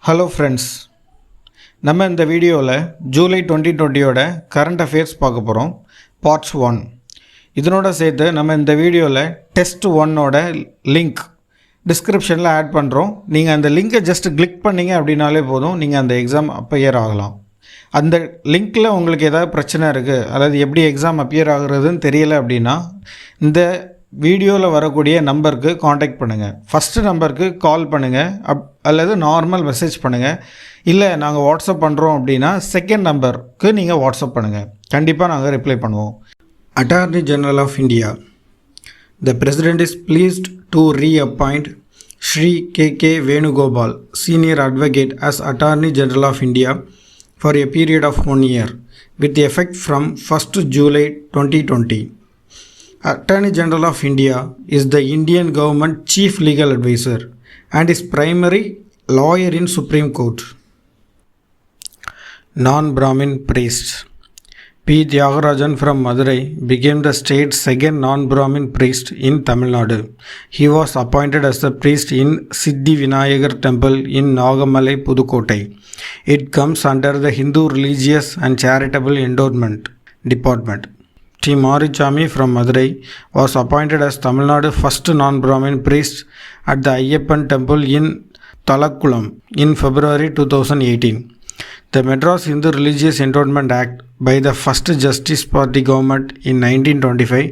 Hello friends, நம்ம இந்த வீடியோவில் ஜூலை 2020 கரண்ட் அஃபேர்ஸ் பார்க்க போகிறோம். பார்ட்ஸ் 1. இதனோட சேர்த்து நம்ம இந்த வீடியோவில் டெஸ்ட் 1ஓட லிங்க் டிஸ்கிரிப்ஷனில் ஆட் பண்ணுறோம். நீங்கள் அந்த லிங்கை ஜஸ்ட் கிளிக் பண்ணிங்க அப்படின்னாலே போதும், நீங்கள் அந்த எக்ஸாம் அப்பியர் ஆகலாம். அந்த லிங்க்கில் உங்களுக்கு ஏதாவது பிரச்சனை இருக்குது, அதாவது எப்படி எக்ஸாம் அப்பியர் ஆகுறதுன்னு தெரியலை அப்படின்னா இந்த வீடியோவில் வரக்கூடிய நம்பருக்கு காண்டாக்ட் பண்ணுங்கள். ஃபஸ்ட்டு நம்பருக்கு கால் பண்ணுங்கள், அல்லது நார்மல் மெசேஜ் பண்ணுங்கள். இல்லை நாங்கள் வாட்ஸ்அப் பண்ணுறோம் அப்படின்னா செகண்ட் நம்பருக்கு நீங்கள் வாட்ஸ்அப் பண்ணுங்கள். கண்டிப்பாக நாங்கள் ரிப்ளை பண்ணுவோம். Attorney general of India. The President is pleased to reappoint Shri K.K. Venugopal, Senior Advocate, as Attorney General of India for a period of 1 year, with effect from 1st July 2020. Attorney General of India is the Indian government chief legal advisor and is primary lawyer in Supreme Court. Non-Brahmin priest. P. Tyagarajan from Madurai became the state's second non-Brahmin priest in Tamil Nadu. He was appointed as the priest in Siddhi Vinayagar temple in Nagamalai, Pudukkottai. It comes under the Hindu Religious and Charitable Endowment Department. T. Marichami from Madurai was appointed as Tamil Nadu first non-Brahmin priest at the Ayyappan temple in Talakkulam in February 2018. The Madras Hindu Religious Endowment Act by the first Justice Party government in 1925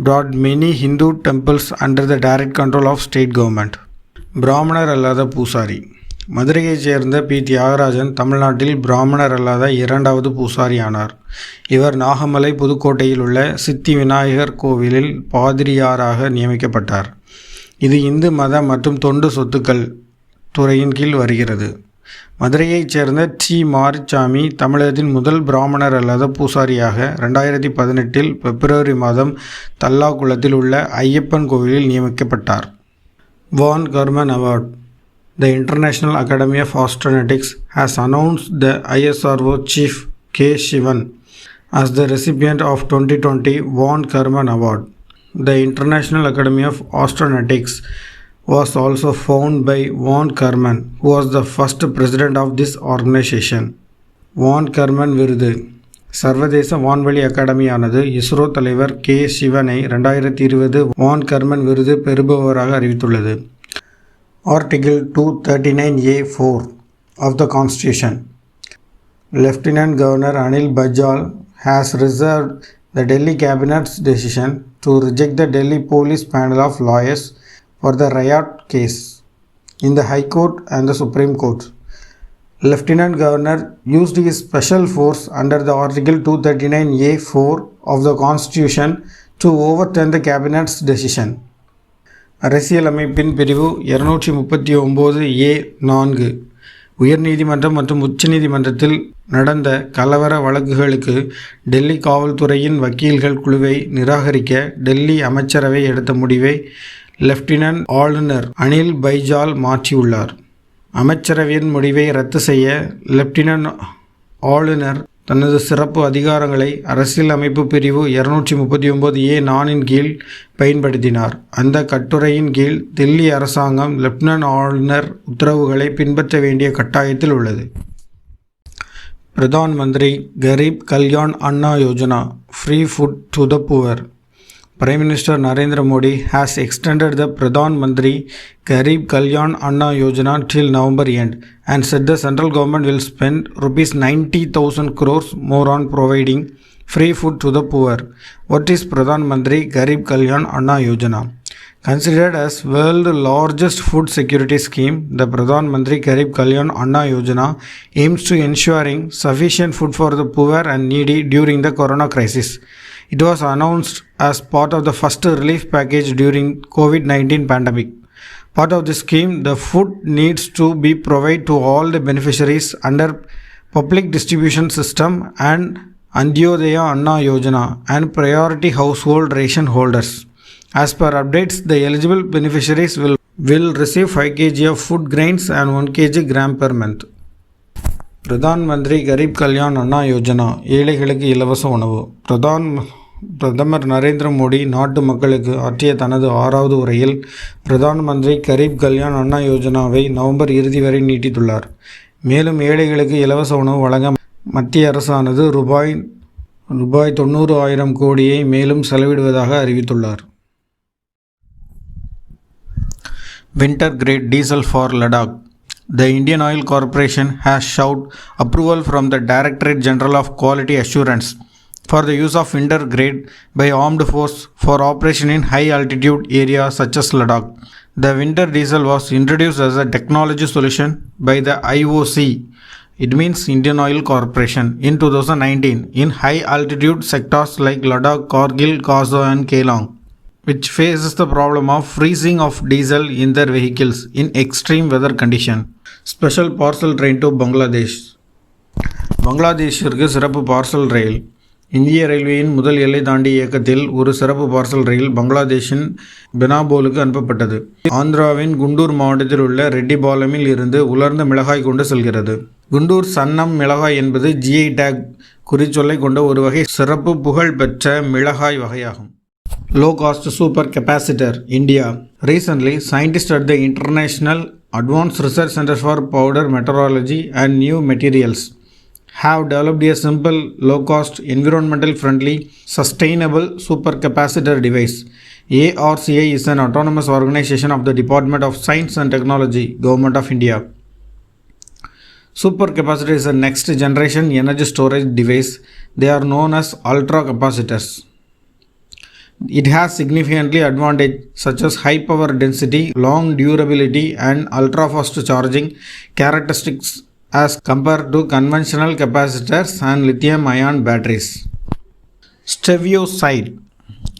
brought many Hindu temples under the direct control of state government. பிராமணர் அல்லாத பூசாரி. மதுரையைச் சேர்ந்த B. Thiagarajan தமிழ்நாட்டில் பிராமணர் அல்லாத இரண்டாவது பூசாரி ஆனார். இவர் நாகமலை புதுக்கோட்டையில் உள்ள சித்தி விநாயகர் கோவிலில் பாதிரியாராக நியமிக்கப்பட்டார். இது இந்து மத மற்றும் தொண்டு சொத்துக்கள் துறையின் கீழ் வருகிறது. மதுரையைச் சேர்ந்த டி. மாரிச்சாமி தமிழகத்தின் முதல் பிராமணர் அல்லாத பூசாரியாக 2018 பிப்ரவரி மாதம் தல்லாகுளத்தில் உள்ள ஐயப்பன் கோவிலில் நியமிக்கப்பட்டார். வான் கர்மன் award. The International Academy of Astronautics has announced the ISRO Chief K. Shivan as the recipient of 2020 Von Karman Award. The International Academy of Astronautics was also founded by Von Karman, who was the first president of this organization. Von Karman விருது. சர்வதேச வான்வெளி அகாடமியானது இஸ்ரோ தலைவர் K. சிவனை 2020 வான் கர்மன் விருது பெறுபவராக அறிவித்துள்ளது. Article 239A(4) of the Constitution. Lieutenant Governor Anil Bajal has reserved the Delhi Cabinet's decision to reject the Delhi Police Panel of Lawyers for the riot case in the High Court and the Supreme Court. Lieutenant Governor used his special force under the Article 239A(4) of the Constitution to overturn the Cabinet's decision. அரசியலமைப்பின் பிரிவு 239A(4) உயர்நீதிமன்றம் மற்றும் உச்சநீதிமன்றத்தில் நடந்த கலவர வழக்குகளுக்கு டெல்லி காவல்துறையின் வக்கீல்கள் குழுவை நிராகரிக்க டெல்லி அமைச்சரவை எடுத்த முடிவை லெப்டினன்ட் ஆளுநர் அனில் பைஜால் மாற்றியுள்ளார். அமைச்சரவையின் முடிவை ரத்து செய்ய லெப்டினன்ட் ஆளுநர் தனது சிறப்பு அதிகாரங்களை அரசியலமைப்பு பிரிவு 239A(4) கீழ் பயன்படுத்தினார். அந்த கட்டுரையின் கீழ் தில்லி அரசாங்கம் லெப்டினன்ட் ஆளுநர் உத்தரவுகளை பின்பற்ற வேண்டிய கட்டாயத்தில் உள்ளது. Pradhan Mantri Garib Kalyan Anna Yojana, free food to the poor. Prime Minister Narendra Modi has extended the Pradhan Mantri Garib Kalyan Anna Yojana till November end and said the central government will spend rupees 90,000 crores more on providing free food to the poor. What is Pradhan Mantri Garib Kalyan Anna Yojana? Considered as world's largest food security scheme, the Pradhan Mantri Garib Kalyan Anna Yojana aims to ensuring sufficient food for the poor and needy during the corona crisis. It was announced as part of the first relief package during COVID-19 pandemic. Part of the scheme, the food needs to be provided to all the beneficiaries under public distribution system and Antyodaya Anna Yojana and priority household ration holders. As per updates, the eligible beneficiaries will receive 5 kg of food grains and 1 kg gram per month. Pradhan Mantri Garib Kalyan Anna Yojana, ஏழைகளுக்கு இலவச உணவு. பிரதான் பிரதமர் நரேந்திர மோடி நாட்டு மக்களுக்கு ஆற்றிய தனது 6வது உரையில் பிரதான் மந்திரி கரீப் கல்யாண் அன்னா யோஜனாவை நவம்பர் இறுதி வரை நீட்டித்துள்ளார். மேலும் ஏழைகளுக்கு இலவச உணவு வழங்க மத்திய அரசானது ரூபாய் 90,000 கோடியை மேலும் செலவிடுவதாக அறிவித்துள்ளார். Winter grade diesel for Ladakh. The Indian Oil Corporation has sought approval from the Directorate General of Quality Assurance for the use of winter grade by armed force for operation in high altitude areas such as Ladakh. The winter diesel was introduced as a technology solution by the IOC, it means Indian Oil Corporation, in 2019 in high altitude sectors like Ladakh, Kargil, Kazo and Kelang, which faces the problem of freezing of diesel in their vehicles in extreme weather condition. Special parcel train to Bangladesh. பங்களாதேஷிற்கு சிறப்பு parcel ரயில். இந்திய ரயில்வேயின் முதல் எல்லை தாண்டி இயக்கத்தில் ஒரு சிறப்பு parcel ரயில் பங்களாதேஷின் பெனாபோலுக்கு அனுப்பப்பட்டது. ஆந்திராவின் குண்டூர் மாவட்டத்தில் உள்ள ரெட்டிபாலமில் இருந்து உலர்ந்த மிளகாய் கொண்டு செல்கிறது. குண்டூர் சன்னம் மிளகாய் என்பது GI டேக் குறிச்சொல்லை கொண்ட ஒரு வகை சிறப்பு புகழ் பெற்ற மிளகாய் வகையாகும். Low cost super capacitor, India. Recently, scientists at the International Advanced Research Center for Powder Meteorology and New Materials have developed a simple, low cost, environmental friendly, sustainable supercapacitor device. ARCI is an autonomous organization of the Department of Science and Technology, Government of India. Supercapacitor is a next generation energy storage device. They are known as ultra capacitors. It has significantly advantages such as high power density, long durability and ultra fast charging characteristics as compared to conventional capacitors and lithium ion batteries. Stevioside.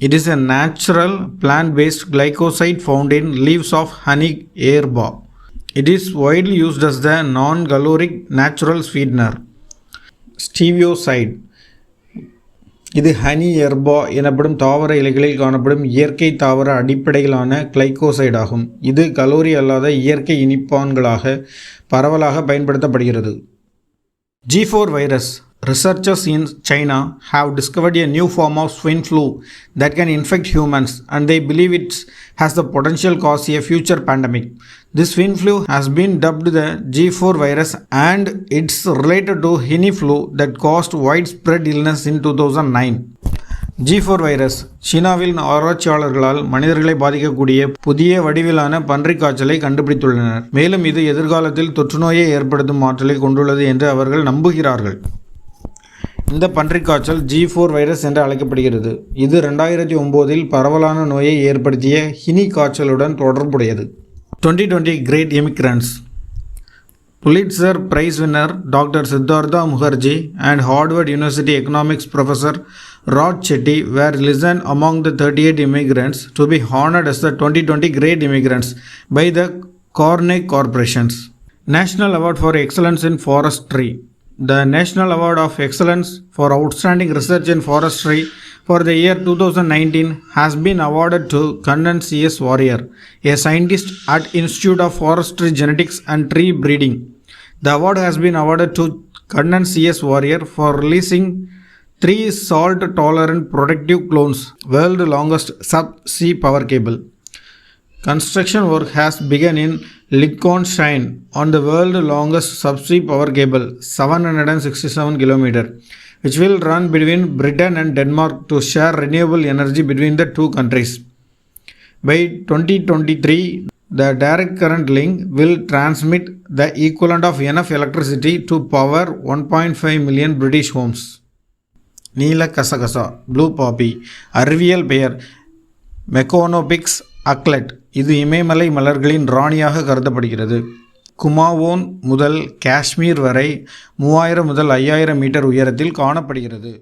It is a natural plant-based glycoside found in leaves of honey herba. It is widely used as the non-caloric natural sweetener. Stevioside. இது honey எர்பா எனப்படும் தாவர இலைகளில் காணப்படும் இயற்கை தாவர அடிப்படையிலான glycoside ஆகும். இது கலோரி அல்லாத இயற்கை இனிப்பான்களாக பரவலாக பயன்படுத்தப்படுகிறது. G4 virus. Researchers in China have discovered a new form of swine flu that can infect humans, and they believe it has the potential to cause a future pandemic. This swine flu has been dubbed the G4 virus, and it's related to Hini flu that caused widespread illness in 2009. G4 virus சீனாவில் ஆராய்ச்சியாளர்களால் மனிதர்களை பாதிக்கக்கூடிய புதிய வடிவிலான பன்றிக் காய்ச்சலை கண்டுபிடித்துள்ளனர். மேலும் இது எதிர்காலத்தில் தொற்றுநோயை ஏற்படுத்தும் ஆற்றலை கொண்டுள்ளது என்று அவர்கள் நம்புகிறார்கள். இந்த பன்றிக் காய்ச்சல் G4 வைரஸ் என்று அழைக்கப்படுகிறது. இது 2009 பரவலான நோயை ஏற்படுத்திய ஹினி காய்ச்சலுடன் தொடர்புடையது. 2020 Great Immigrants. Pulitzer Prize winner Dr. Siddhartha Mukherjee and Harvard University economics professor Rod Chetty were listed among the 38 immigrants to be honored as the 2020 Great Immigrants by the Carnegie Corporations. National Award for Excellence in Forestry. The National Award of Excellence for Outstanding Research in Forestry for the year 2019 has been awarded to Kannan C.S. Warrior, a scientist at Institute of Forestry Genetics and Tree Breeding. The award has been awarded to Kannan C.S. Warrior for releasing 3 salt-tolerant protective clones, world's longest sub-sea power cable. Construction work has begun in Liechtenstein on the world's longest subsea power cable, 767 km, which will run between Britain and Denmark to share renewable energy between the two countries. By 2023, the direct current link will transmit the equivalent of enough electricity to power 1.5 million British homes. நீல கசகசா, blue பாப்பி, அறிவியல் பெயர் மெக்கோனோபிக்ஸ் அக்லெட். இது இமயமலை மலர்களின் ராணியாக கருதப்படுகிறது. குமாவோன் முதல் காஷ்மீர் வரை 3000 முதல் 5000 மீட்டர் உயரத்தில் காணப்படுகிறது.